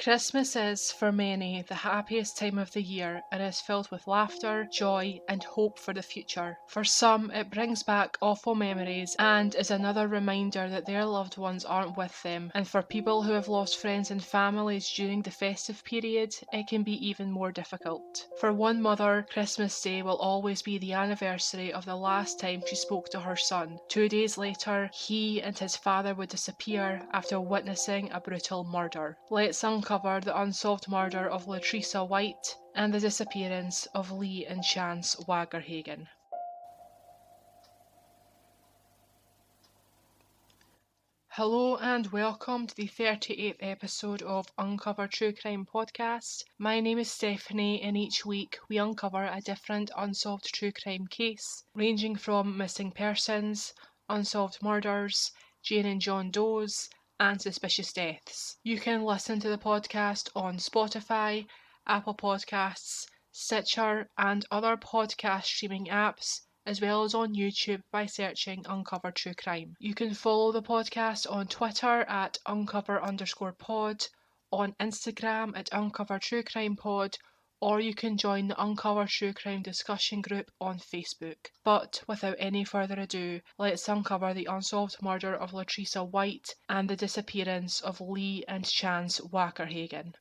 Christmas is, for many, the happiest time of the year and is filled with laughter, joy, and hope for the future. For some, it brings back awful memories and is another reminder that their loved ones aren't with them. And for people who have lost friends and families during the festive period, it can be even more difficult. For one mother, Christmas Day will always be the anniversary of the last time she spoke to her son. 2 days later, he and his father would disappear after witnessing a brutal murder. Let's uncover the unsolved murder of Latricia White and the disappearance of Lee and Chance Wackerhagen. Hello and welcome to the 38th episode of Uncover True Crime Podcast. My name is Stephanie and each week we uncover a different unsolved true crime case, ranging from missing persons, unsolved murders, Jane and John Does, and suspicious deaths. You can listen to the podcast on Spotify, Apple Podcasts, Stitcher, and other podcast streaming apps, as well as on YouTube by searching Uncover True Crime. You can follow the podcast on Twitter at uncover_pod, on Instagram at Uncover True Crime Pod, or you can join the Uncover True Crime discussion group on Facebook. But without any further ado, let's uncover the unsolved murder of Latricia White and the disappearance of Lee and Chance Wackerhagen.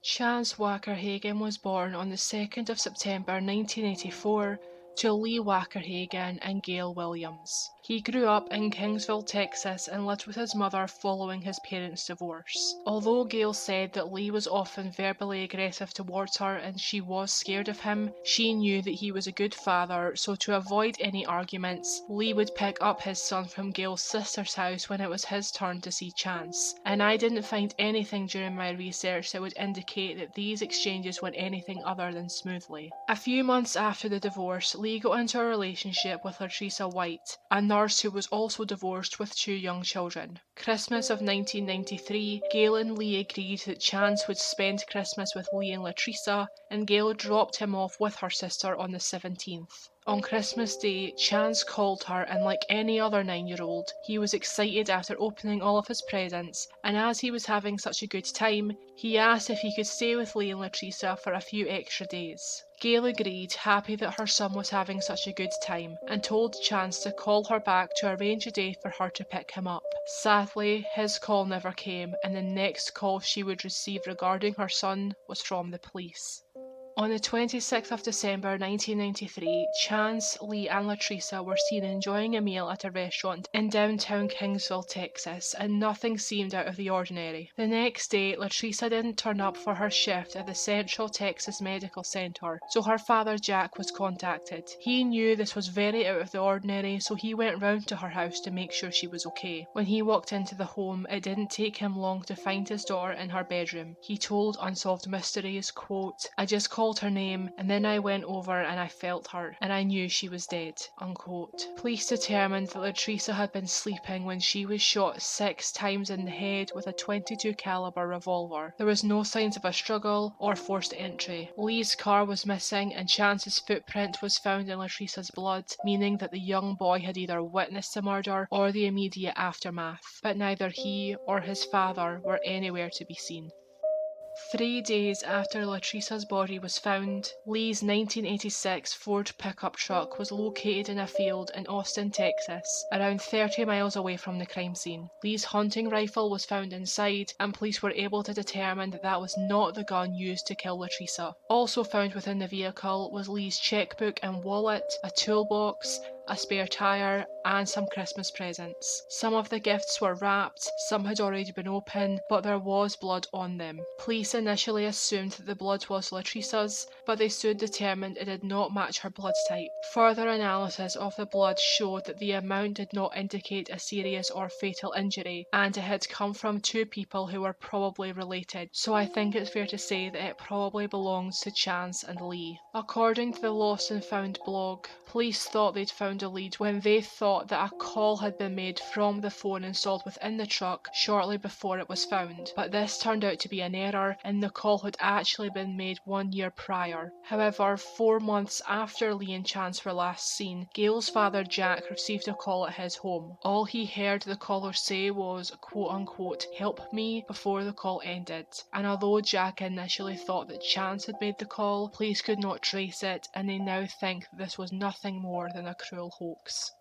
Chance Wackerhagen was born on the 2nd of September 1984 to Lee Wackerhagen and Gail Williams. He grew up in Kingsville, Texas and lived with his mother following his parents' divorce. Although Gail said that Lee was often verbally aggressive towards her and she was scared of him, she knew that he was a good father, so to avoid any arguments, Lee would pick up his son from Gail's sister's house when it was his turn to see Chance. And I didn't find anything during my research that would indicate that these exchanges went anything other than smoothly. A few months after the divorce, Lee got into a relationship with Latricia White, a nurse who was also divorced with 2 young children. Christmas of 1993, Gail and Lee agreed that Chance would spend Christmas with Lee and Latricia, and Gail dropped him off with her sister on the 17th. On Christmas Day, Chance called her and like any other 9-year-old, he was excited after opening all of his presents, and as he was having such a good time, he asked if he could stay with Lee and Latricia for a few extra days. Gail agreed, happy that her son was having such a good time, and told Chance to call her back to arrange a day for her to pick him up. Sadly, his call never came, and the next call she would receive regarding her son was from the police. On the 26th of December 1993, Chance, Lee and Latricia were seen enjoying a meal at a restaurant in downtown Kingsville, Texas, and nothing seemed out of the ordinary. The next day, Latricia didn't turn up for her shift at the Central Texas Medical Center, so her father Jack was contacted. He knew this was very out of the ordinary, so he went round to her house to make sure she was okay. When he walked into the home, it didn't take him long to find his daughter in her bedroom. He told Unsolved Mysteries, quote, "I just called her name and then I went over and I felt her and I knew she was dead," unquote. Police determined that Latricia had been sleeping when she was shot 6 times in the head with a .22 caliber revolver. There was no signs of a struggle or forced entry. Lee's car was missing and Chance's footprint was found in Latricia's blood, meaning that the young boy had either witnessed the murder or the immediate aftermath, but neither he or his father were anywhere to be seen. 3 days after Latricia's body was found, Lee's 1986 Ford pickup truck was located in a field in Austin, Texas, around 30 miles away from the crime scene. Lee's hunting rifle was found inside, and police were able to determine that that was not the gun used to kill Latricia. Also found within the vehicle was Lee's checkbook and wallet, a toolbox, a spare tire, and some Christmas presents. Some of the gifts were wrapped, some had already been opened, but there was blood on them. Police initially assumed that the blood was Latricia's, but they soon determined it did not match her blood type. Further analysis of the blood showed that the amount did not indicate a serious or fatal injury, and it had come from 2 people who were probably related, so I think it's fair to say that it probably belongs to Chance and Lee. According to the Lost and Found blog, police thought they'd found a lead when they thought thought that a call had been made from the phone installed within the truck shortly before it was found, but this turned out to be an error and the call had actually been made 1 year prior. However, 4 months after Lee and Chance were last seen, Gail's father Jack received a call at his home. All he heard the caller say was, quote unquote, "help me," before the call ended. And although Jack initially thought that Chance had made the call, police could not trace it and they now think that this was nothing more than a cruel hoax.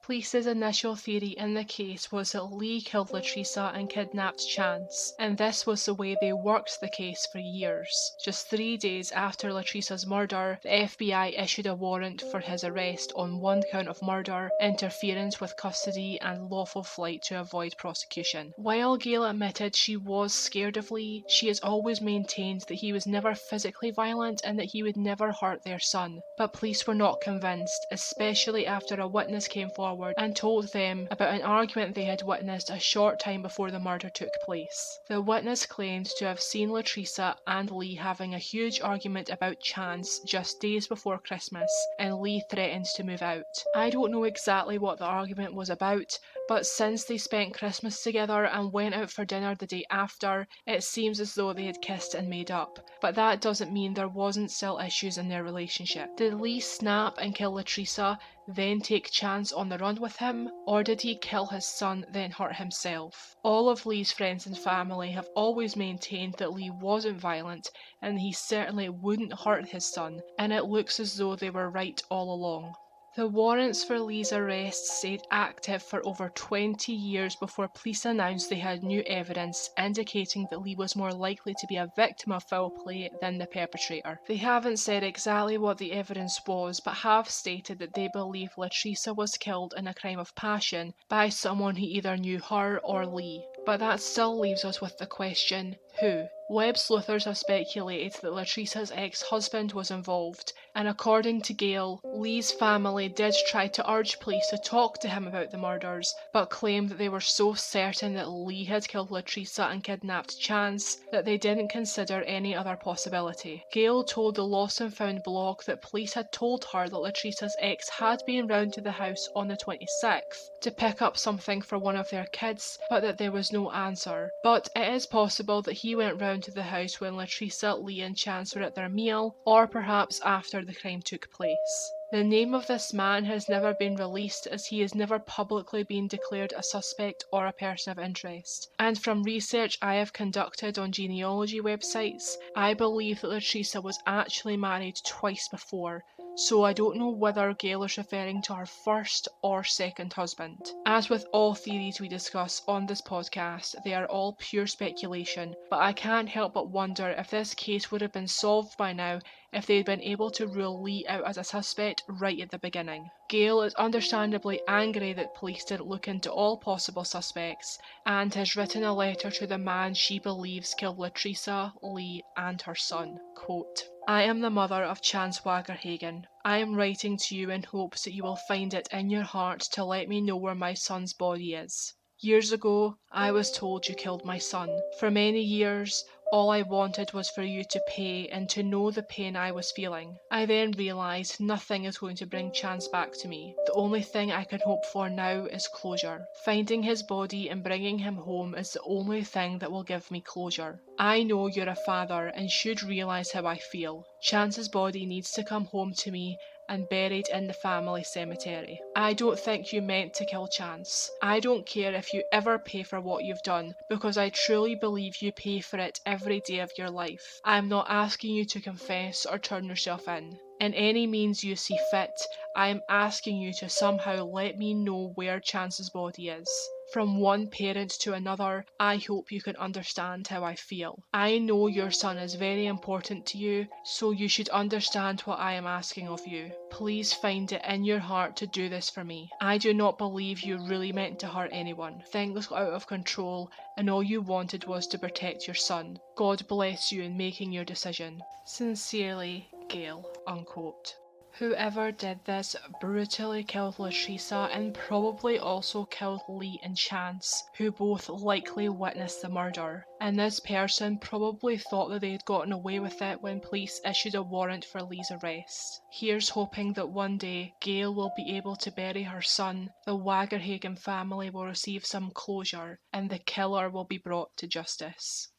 Police's initial theory in the case was that Lee killed Latricia and kidnapped Chance, and this was the way they worked the case for years. Just 3 days after Latricia's murder, the FBI issued a warrant for his arrest on 1 count of murder, interference with custody, and lawful flight to avoid prosecution. While Gail admitted she was scared of Lee, she has always maintained that he was never physically violent and that he would never hurt their son. But police were not convinced, especially after a witness came forward and told them about an argument they had witnessed a short time before the murder took place. The witness claimed to have seen Latricia and Lee having a huge argument about Chance just days before Christmas, and Lee threatened to move out. I don't know exactly what the argument was about, but since they spent Christmas together and went out for dinner the day after, it seems as though they had kissed and made up. But that doesn't mean there wasn't still issues in their relationship. Did Lee snap and kill Latricia, then take Chance on the run with him? Or did he kill his son, then hurt himself? All of Lee's friends and family have always maintained that Lee wasn't violent and he certainly wouldn't hurt his son, and it looks as though they were right all along. The warrants for Lee's arrest stayed active for over 20 years before police announced they had new evidence indicating that Lee was more likely to be a victim of foul play than the perpetrator. They haven't said exactly what the evidence was, but have stated that they believe Latricia was killed in a crime of passion by someone who either knew her or Lee. But that still leaves us with the question, who? Web sleuthers have speculated that Latricia's ex-husband was involved, and according to Gail, Lee's family did try to urge police to talk to him about the murders, but claimed that they were so certain that Lee had killed Latricia and kidnapped Chance that they didn't consider any other possibility. Gail told the Lost and Found blog that police had told her that Latricia's ex had been round to the house on the 26th to pick up something for one of their kids, but that there was no answer. But it is possible that he went round to the house when Latricia, Lee and Chance were at their meal, or perhaps after the crime took place. The name of this man has never been released as he has never publicly been declared a suspect or a person of interest. And from research I have conducted on genealogy websites, I believe that Latricia was actually married twice before, so I don't know whether Gail is referring to her first or second husband. As with all theories we discuss on this podcast, they are all pure speculation, but I can't help but wonder if this case would have been solved by now if they had been able to rule Lee out as a suspect right at the beginning. Gail is understandably angry that police didn't look into all possible suspects, and has written a letter to the man she believes killed Latricia, Lee, and her son. Quote, "I am the mother of Chance Wackerhagen. I am writing to you in hopes that you will find it in your heart to let me know where my son's body is. Years ago, I was told you killed my son. For many years, all I wanted was for you to pay and to know the pain I was feeling. I then realised nothing is going to bring Chance back to me. The only thing I can hope for now is closure. Finding his body and bringing him home is the only thing that will give me closure. I know you're a father and should realise how I feel. Chance's body needs to come home to me and buried in the family cemetery. I don't think you meant to kill Chance. I don't care if you ever pay for what you've done, because I truly believe you pay for it every day of your life. I'm not asking you to confess or turn yourself in. In any means you see fit, I am asking you to somehow let me know where Chance's body is. From one parent to another, I hope you can understand how I feel. I know your son is very important to you, so you should understand what I am asking of you. Please find it in your heart to do this for me. I do not believe you really meant to hurt anyone. Things got out of control, and all you wanted was to protect your son. God bless you in making your decision. Sincerely, Gail." Unquote. Whoever did this brutally killed Latricia and probably also killed Lee and Chance, who both likely witnessed the murder. And this person probably thought that they had gotten away with it when police issued a warrant for Lee's arrest. Here's hoping that one day Gail will be able to bury her son, the Wackerhagen family will receive some closure, and the killer will be brought to justice.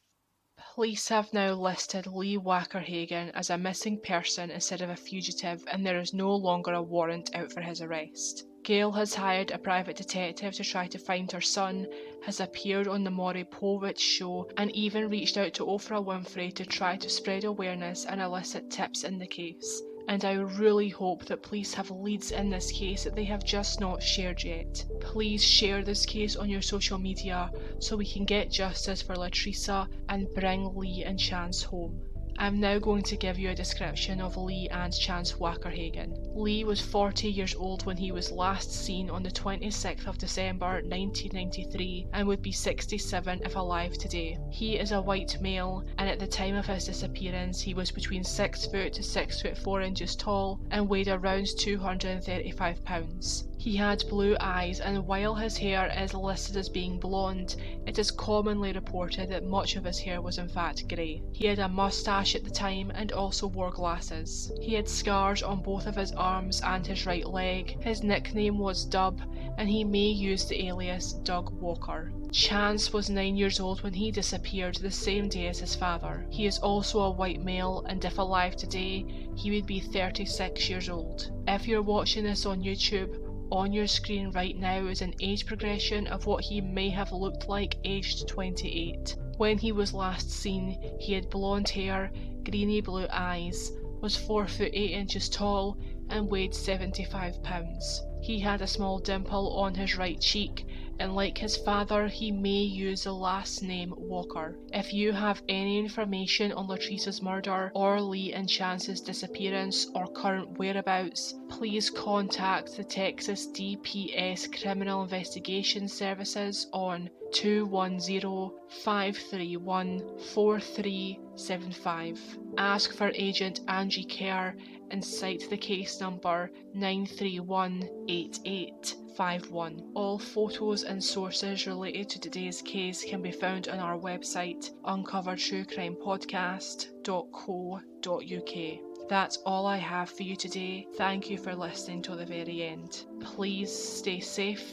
Police have now listed Lee Wackerhagen as a missing person instead of a fugitive, and there is no longer a warrant out for his arrest. Gail has hired a private detective to try to find her son, has appeared on the Maury Povich show, and even reached out to Oprah Winfrey to try to spread awareness and elicit tips in the case. And I really hope that police have leads in this case that they have just not shared yet. Please share this case on your social media so we can get justice for Latricia and bring Lee and Chance home. I'm now going to give you a description of Lee and Chance Wackerhagen. Lee was 40 years old when he was last seen on the 26th of December 1993 and would be 67 if alive today. He is a white male, and at the time of his disappearance he was between 6 foot to 6 foot 4 inches tall and weighed around 235 pounds. He had blue eyes, and while his hair is listed as being blonde, it is commonly reported that much of his hair was in fact grey. He had a moustache at the time and also wore glasses. He had scars on both of his arms and his right leg. His nickname was Dub, and he may use the alias Doug Walker. Chance was 9 years old when he disappeared the same day as his father. He is also a white male, and if alive today, he would be 36 years old. If you're watching this on YouTube, on your screen right now is an age progression of what he may have looked like aged 28. When he was last seen, he had blonde hair, greeny blue eyes, was 4 foot 8 inches tall, and weighed 75 pounds. He had a small dimple on his right cheek, and like his father, he may use the last name Walker. If you have any information on Latricia's murder or Lee and Chance's disappearance or current whereabouts, please contact the Texas DPS Criminal Investigation Services on 210-531-4375. Ask for Agent Angie Kerr and cite the case number 9318851. All photos and sources related to today's case can be found on our website, uncovertruecrimepodcast.co.uk. That's all I have for you today. Thank you for listening till the very end. Please stay safe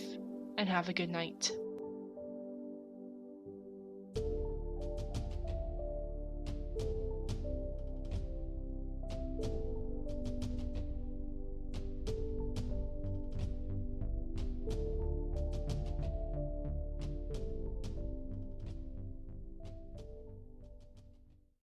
and have a good night.